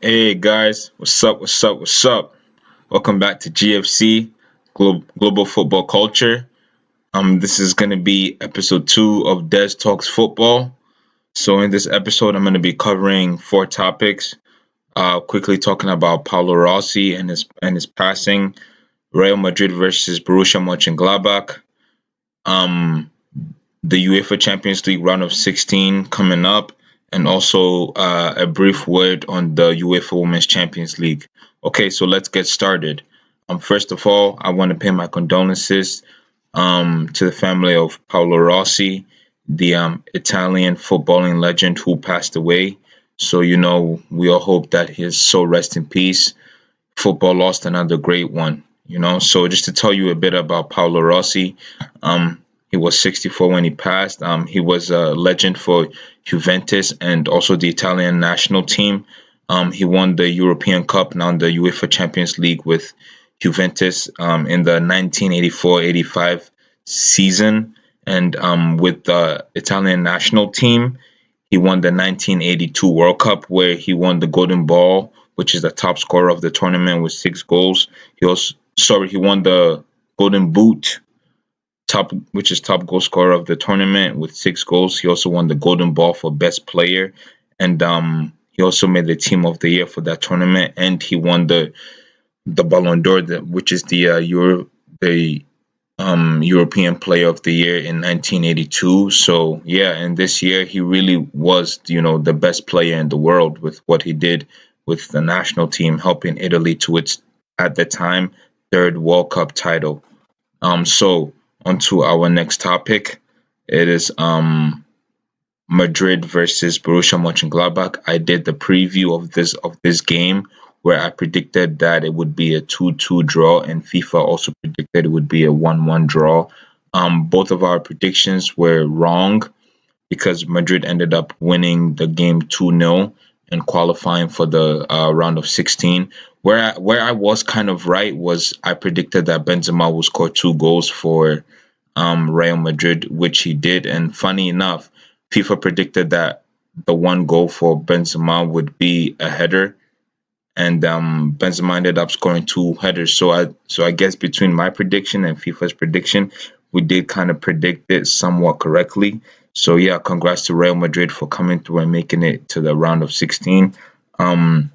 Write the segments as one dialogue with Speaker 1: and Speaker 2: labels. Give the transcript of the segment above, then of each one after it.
Speaker 1: Hey guys, what's up? What's up? What's up? Welcome back to GFC Global Football Culture. This is gonna be episode 2 of Dez Talks Football. So in this episode, I'm gonna be covering 4 topics. Quickly talking about Paolo Rossi and his passing, Real Madrid versus Borussia Monchengladbach, um, the UEFA Champions League round of 16 coming up, and also a brief word on the UEFA Women's Champions League. Okay, so let's get started. First of all, I want to pay my condolences to the family of Paolo Rossi, the Italian footballing legend who passed away. So, we all hope that his soul rest in peace. Football lost another great one. So just to tell you a bit about Paolo Rossi, he was 64 when he passed. He was a legend for Juventus and also the Italian national team. He won the European Cup, now the UEFA Champions League with Juventus in the 1984-85 season, and with the Italian national team, he won the 1982 World Cup where he won the Golden Ball, which is the top scorer of the tournament with 6 goals. He won the Golden Boot, which is top goal scorer of the tournament with 6 goals. He also won the Golden Ball for best player, and he also made the team of the year for that tournament, and he won the Ballon d'Or, which is the European Player of the Year in 1982. So yeah, and this year he really was, the best player in the world with what he did with the national team, helping Italy to its at the time third World Cup title. So on to our next topic. It is Madrid versus Borussia Mönchengladbach. I did the preview of this game where I predicted that it would be a 2-2 draw, and FIFA also predicted it would be a 1-1 draw. Both of our predictions were wrong because Madrid ended up winning the game 2-0 and qualifying for the round of 16. Where I was kind of right was I predicted that Benzema will score 2 goals for Real Madrid, which he did. And funny enough, FIFA predicted that the 1 goal for Benzema would be a header, and Benzema ended up scoring 2 headers. So I guess between my prediction and FIFA's prediction, we did kind of predict it somewhat correctly. So yeah, congrats to Real Madrid for coming through and making it to the round of 16. Um,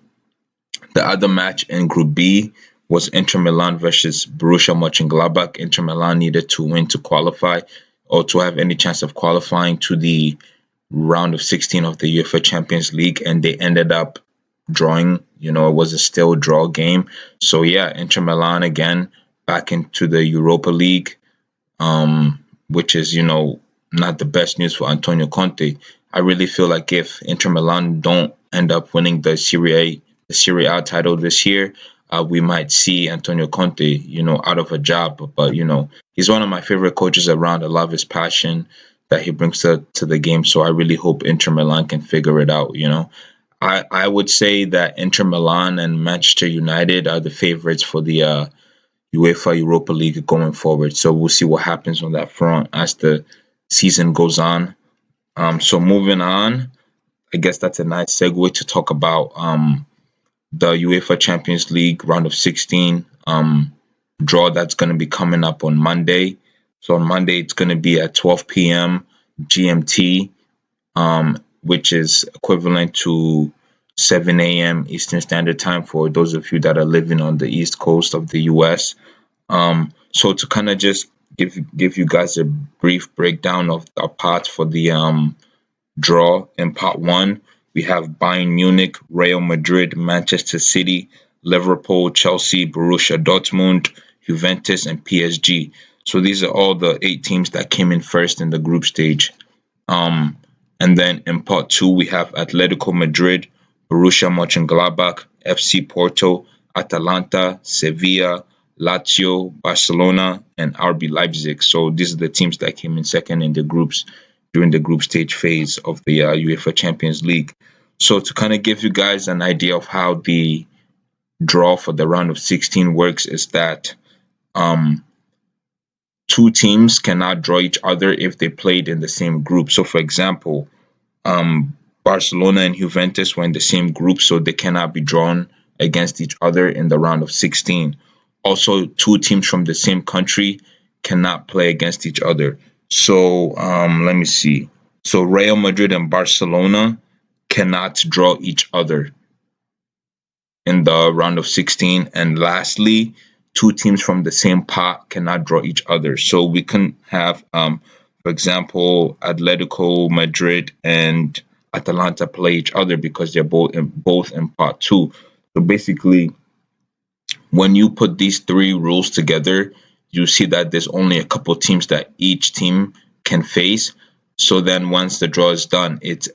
Speaker 1: the other match in Group B was Inter Milan versus Borussia Mönchengladbach. Inter Milan needed to win to qualify or to have any chance of qualifying to the round of 16 of the UEFA Champions League, and they ended up drawing. It was a still draw game. So yeah, Inter Milan again back into the Europa League, which is not the best news for Antonio Conte. I really feel like if Inter Milan don't end up winning the Serie A title this year, we might see Antonio Conte, out of a job. But he's one of my favorite coaches around. I love his passion that he brings to the game. So I really hope Inter Milan can figure it out. I would say that Inter Milan and Manchester United are the favorites for the UEFA Europa League going forward. So we'll see what happens on that front as the season goes on. So moving on, I guess that's a nice segue to talk about the UEFA Champions League round of 16 draw that's going to be coming up on Monday. So on Monday, it's going to be at 12 p.m. GMT, which is equivalent to 7 a.m. Eastern Standard Time for those of you that are living on the East Coast of the US. So to kind of just give you guys a brief breakdown of our parts for the draw. In part one, we have Bayern Munich, Real Madrid, Manchester City, Liverpool, Chelsea, Borussia Dortmund, Juventus, and PSG. So these are all the 8 teams that came in first in the group stage. Um, and then in part two, we have Atletico Madrid, Borussia Mönchengladbach, FC Porto, Atalanta, Sevilla, Lazio, Barcelona, and RB Leipzig. So these are the teams that came in second in the groups during the group stage phase of the UEFA Champions League. So to kind of give you guys an idea of how the draw for the round of 16 works is that um, 2 teams cannot draw each other if they played in the same group. So for example, Barcelona and Juventus were in the same group, so they cannot be drawn against each other in the round of 16. Also, two teams from the same country cannot play against each other. So let me see. So Real Madrid and Barcelona cannot draw each other in the round of 16. And lastly, two teams from the same pot cannot draw each other. So we can have, for example, Atletico Madrid and Atalanta play each other because they're both in pot two. So basically, when you put these three rules together, you see that there's only a couple teams that each team can face. So then once the draw is done, it's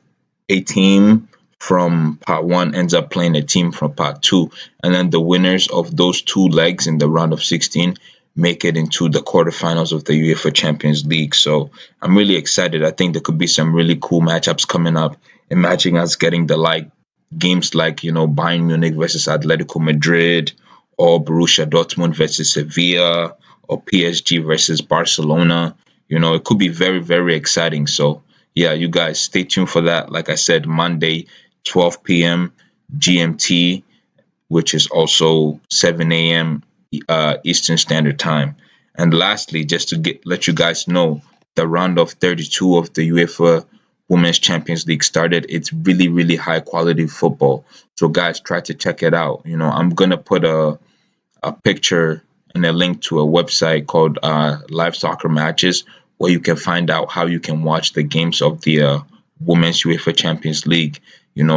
Speaker 1: a team from part one ends up playing a team from part two. And then the winners of those two legs in the round of 16 make it into the quarterfinals of the UEFA Champions League. So I'm really excited. I think there could be some really cool matchups coming up. Imagine us getting the games like, Bayern Munich versus Atletico Madrid, or Borussia Dortmund versus Sevilla, or PSG versus Barcelona. It could be very, very exciting. So, yeah, you guys stay tuned for that. Like I said, Monday, 12 p.m. GMT, which is also 7 a.m. Eastern Standard Time. And lastly, just to let you guys know, the round of 32 of the UEFA Women's Champions League started. It's really, really high quality football. So, guys, try to check it out. I'm gonna put a picture and a link to a website called Live Soccer Matches, where you can find out how you can watch the games of the Women's UEFA Champions League.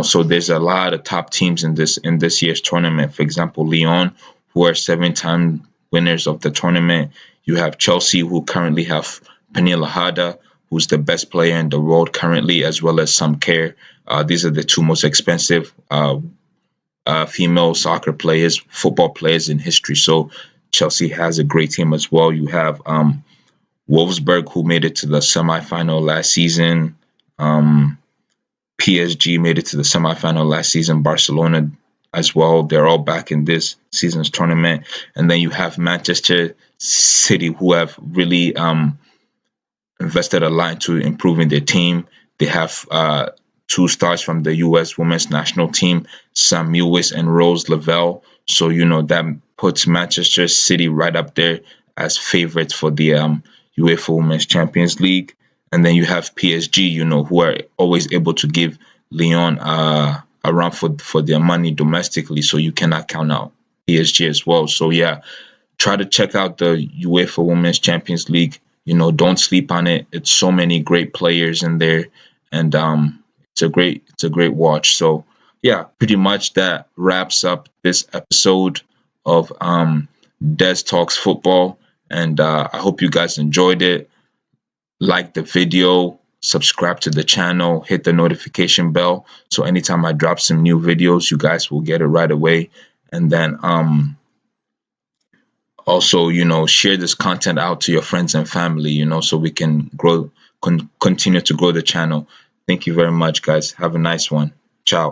Speaker 1: So there's a lot of top teams in this year's tournament. For example, Lyon, who are 7-time winners of the tournament. You have Chelsea, who currently have Penila Hada, who's the best player in the world currently, as well as Sam Kerr. These are the two most expensive female soccer players, football players in history. So Chelsea has a great team as well. You have Wolfsburg, who made it to the semifinal last season. Um, PSG made it to the semifinal last season. Barcelona as well. They're all back in this season's tournament. And then you have Manchester City, who have really invested a lot into improving their team. They have two stars from the U.S. women's national team, Sam Mewis and Rose Lavelle. So, that puts Manchester City right up there as favorites for the UEFA Women's Champions League. And then you have PSG, who are always able to give Lyon a run for their money domestically. So you cannot count out PSG as well. So, yeah, try to check out the UEFA Women's Champions League. Don't sleep on it. It's so many great players in there, and it's a great watch. So yeah, pretty much that wraps up this episode of Dez Talks Football, and I hope you guys enjoyed it. Like the video, subscribe to the channel, hit the notification bell, so anytime I drop some new videos, you guys will get it right away. And then also, share this content out to your friends and family, so we can continue to grow the channel. Thank you very much, guys. Have a nice one. Ciao.